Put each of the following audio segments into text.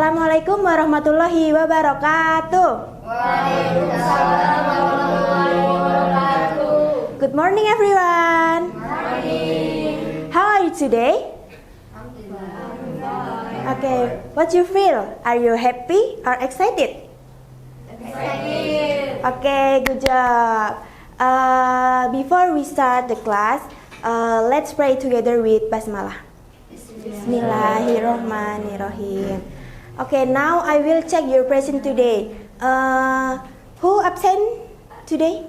Assalamualaikum warahmatullahi wabarakatuh. Waalaikumsalam warahmatullahi wabarakatuh. Good morning everyone. Morning. How are you today? Okay, what you feel? Are you happy or excited? Excited. Okay, good job. Before we start the class, let's pray together with basmalah. Bismillahirrahmanirrahim. Okay, now I will check your present today. Who absent today?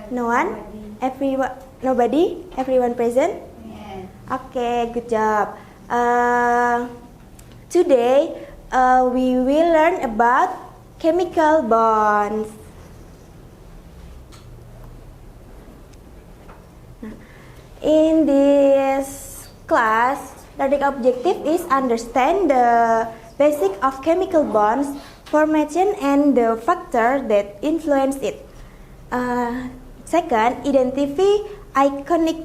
No one? Everyone? Nobody? Everyone present? Yes. Okay, good job. Today we will learn about chemical bonds. In this class, learning objective is understand the basic of chemical bonds formation and the factor that influence it. Second, identify ionic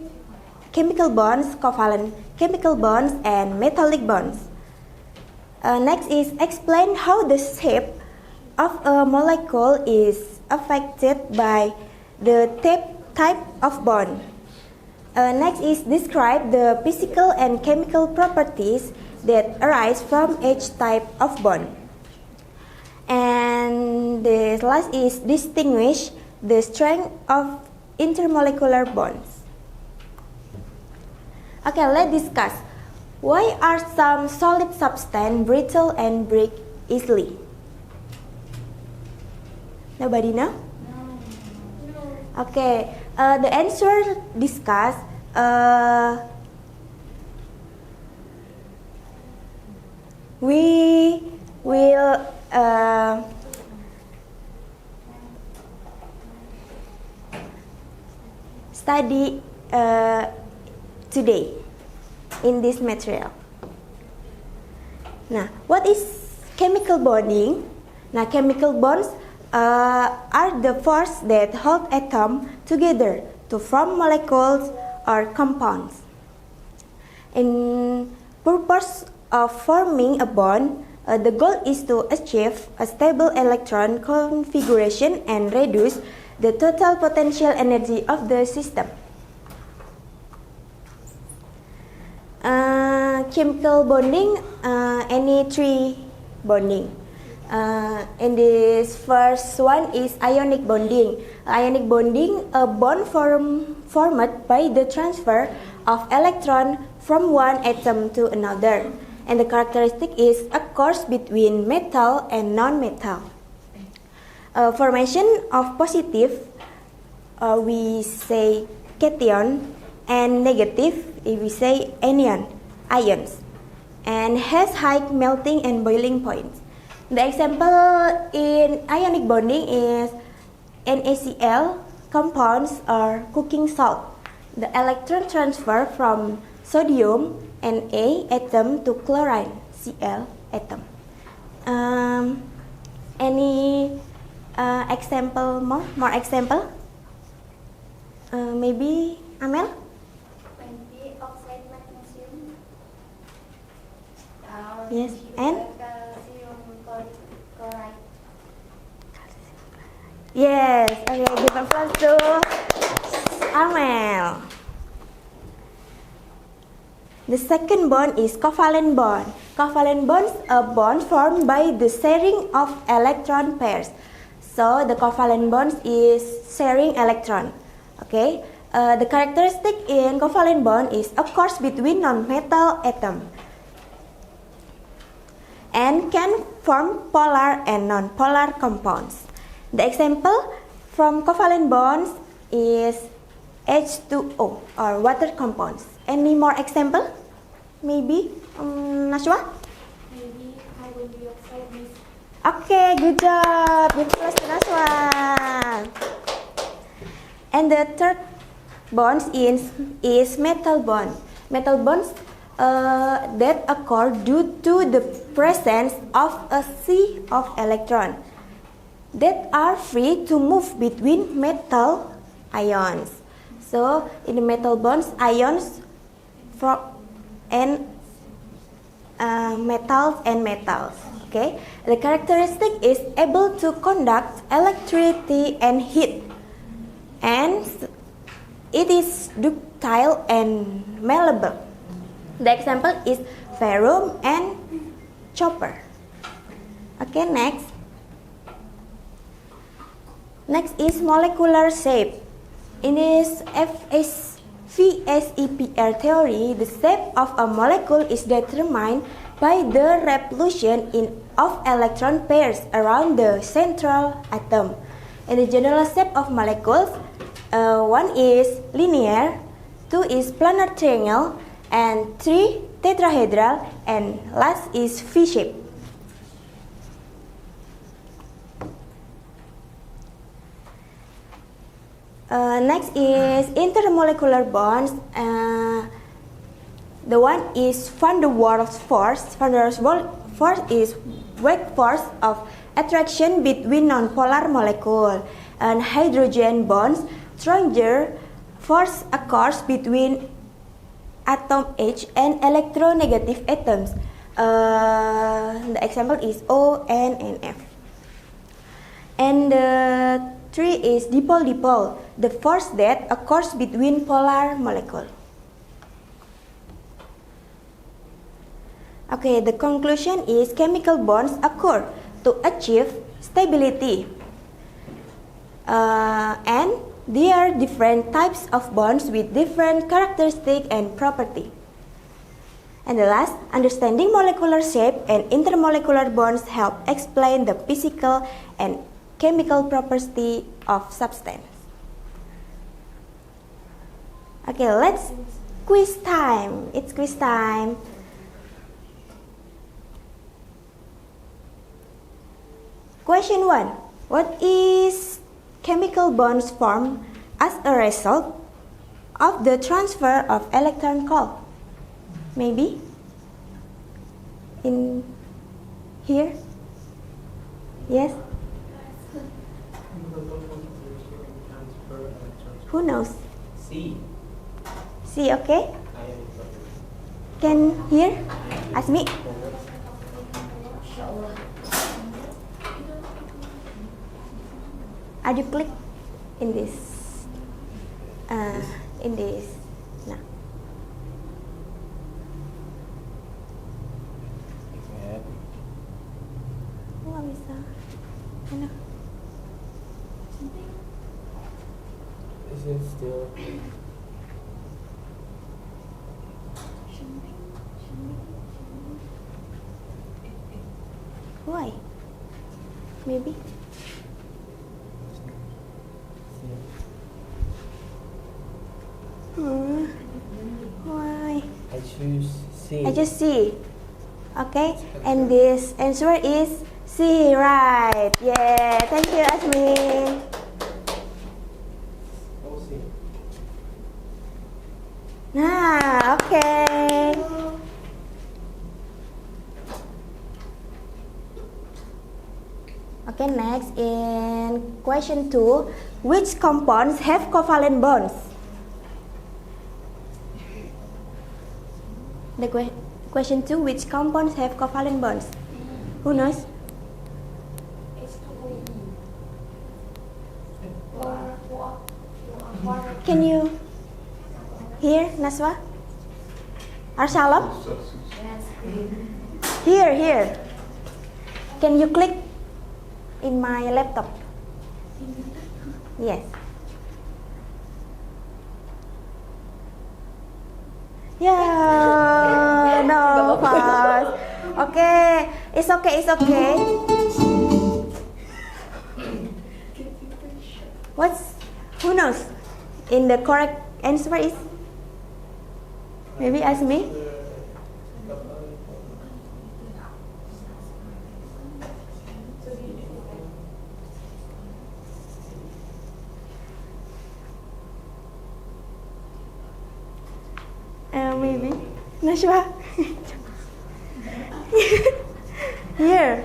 chemical bonds, covalent chemical bonds, and metallic bonds. Next is explain how the shape of a molecule is affected by the type of bond. Next is describe the physical and chemical properties that arise from each type of bond. And the last is distinguish the strength of intermolecular bonds. Okay, let's discuss. Why are some solid substances brittle and break easily? Nobody know? Okay, the answer discussed. We will study today in this material. Now, what is chemical bonding? Now, chemical bonds are the force that hold atoms together to form molecules or compounds. In purpose of forming a bond, the goal is to achieve a stable electron configuration and reduce the total potential energy of the system. Chemical bonding, any three bonding. And this first one is ionic bonding. Ionic bonding, a bond formed by the transfer of electron from one atom to another. And the characteristic is occurs between metal and non-metal. Formation of positive, we say cation, and negative, we say ions, and has high melting and boiling points. The example in ionic bonding is NaCl compounds or cooking salt. The electron transfer from sodium Na atom to chlorine Cl atom. Any example more example? Maybe Amel? Oxide magnesium. Yes, and? Calcium chloride. Yes, okay, give applause to Amel. The second bond is covalent bond. Covalent bonds are bonds formed by the sharing of electron pairs. So the covalent bonds is sharing electron. Okay, the characteristic in covalent bond is occurs between non-metal atom and can form polar and non-polar compounds. The example from covalent bonds is H2O or water compounds. Any more example? Maybe Nashwa? Maybe carbon dioxide. Okay, good job. Give applause to Nashwa. And the third bonds is metal bond. Metal bonds that occur due to the presence of a sea of electrons that are free to move between metal ions. So in the metal bonds, ions from and metals and metals. Okay, the characteristic is able to conduct electricity and heat, and it is ductile and malleable. The example is ferrum and copper. Okay, next. Next is molecular shape. In this VSEPR theory, the shape of a molecule is determined by the repulsion of electron pairs around the central atom. In the general shape of molecules, one is linear, two is planar triangle, and three tetrahedral, and last is V-shape. Next is intermolecular bonds. The one is van der Waals force. Van der Waals force is weak force of attraction between nonpolar molecule. And hydrogen bonds, stronger force occurs between atom H and electronegative atoms. The example is O, N, and F. And the three is dipole-dipole, the force that occurs between polar molecules. Okay, the conclusion is chemical bonds occur to achieve stability. And there are different types of bonds with different characteristics and property. And the last, understanding molecular shape and intermolecular bonds help explain the physical and chemical property of substance. Okay, let's quiz time. It's quiz time. Question 1. What is chemical bonds formed as a result of the transfer of electron call? Maybe in here? Yes? Who knows? C. C, okay? Can hear? Ask me. Are you click in this? In this. Nah. Nggak bisa. Mana? Is it still? Why? Maybe. Why? I choose C. I just see. Okay, and this answer is C, right? Yeah, thank you, Asmin. Oh, C. Nah, okay. Okay, next in question 2, which compounds have covalent bonds? The question 2, which compounds have covalent bonds? Who knows? Can you hear, Naswa? Arsalam? Here. Can you click in my laptop? Yes. Yeah, no, fast. Okay, it's okay. Who knows? In the correct answer is? Maybe ask me. Maybe. Nashwa. Here.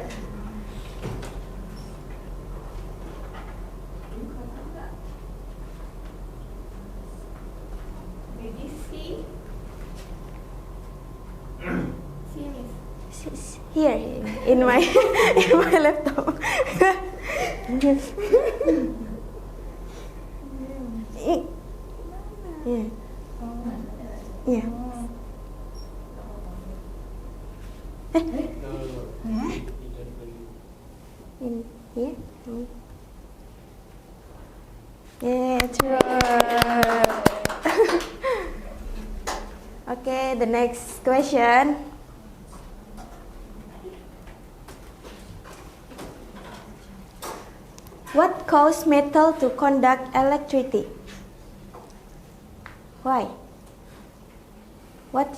Maybe C. C, Miss. here in my in my laptop. Yeah. Yeah. No, no. In here. Yeah, true. Okay, the next question. What causes metal to conduct electricity? Why? What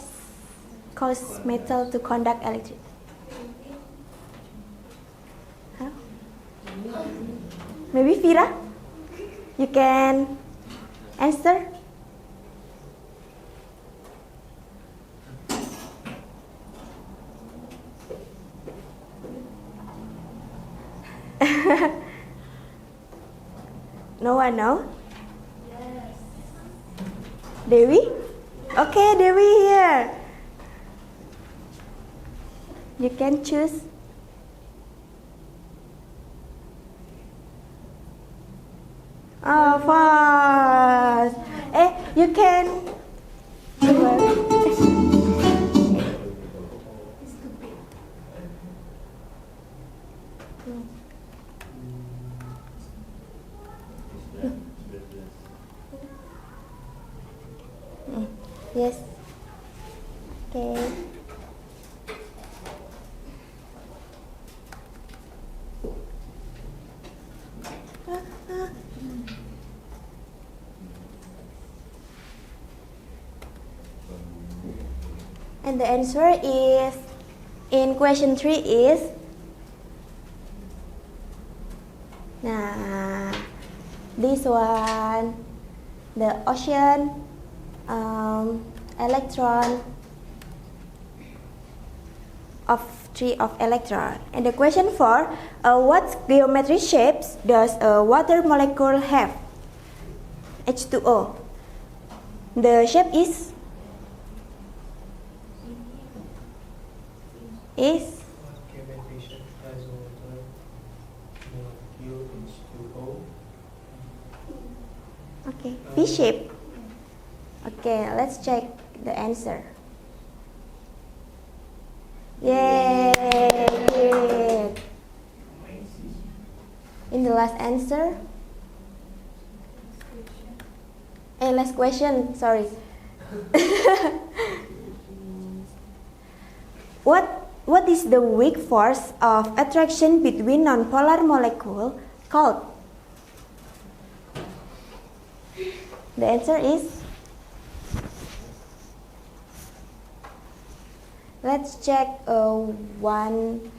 causes metal to conduct electricity? Huh? Maybe Vira? You can answer? No one know? Yes. Dewi? Okay, Dewi here. You can choose. Oh, fast. You can. Yes. Okay. And the answer is in question 3 is this one, the ocean, electron of 3 of electron. And the question 4, what geometry shapes does a water molecule have? H2O. The shape is What geometry shape has a water molecule H2O? okay, V shape. Okay, let's check the answer. Yay! Good. In the last answer, last question. Sorry. What is the weak force of attraction between nonpolar molecules called? The answer is. Let's check 1,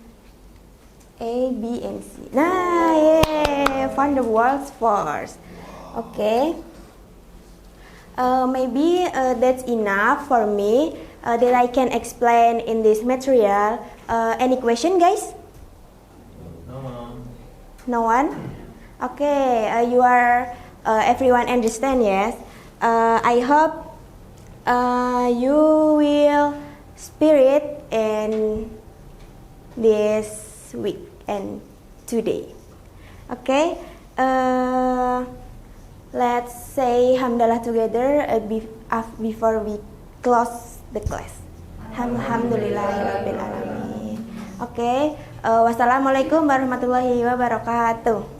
A, B, and C. Yeah, found the world's force. Okay. Maybe that's enough for me that I can explain in this material. Any question, guys? No. No one? Okay, you are everyone understand, yes? I hope you will spirit in this week and today. Okay, let's say hamdalah together before we close the class. Alhamdulillahirabbil alamin. Okay, wassalamualaikum warahmatullahi wabarakatuh.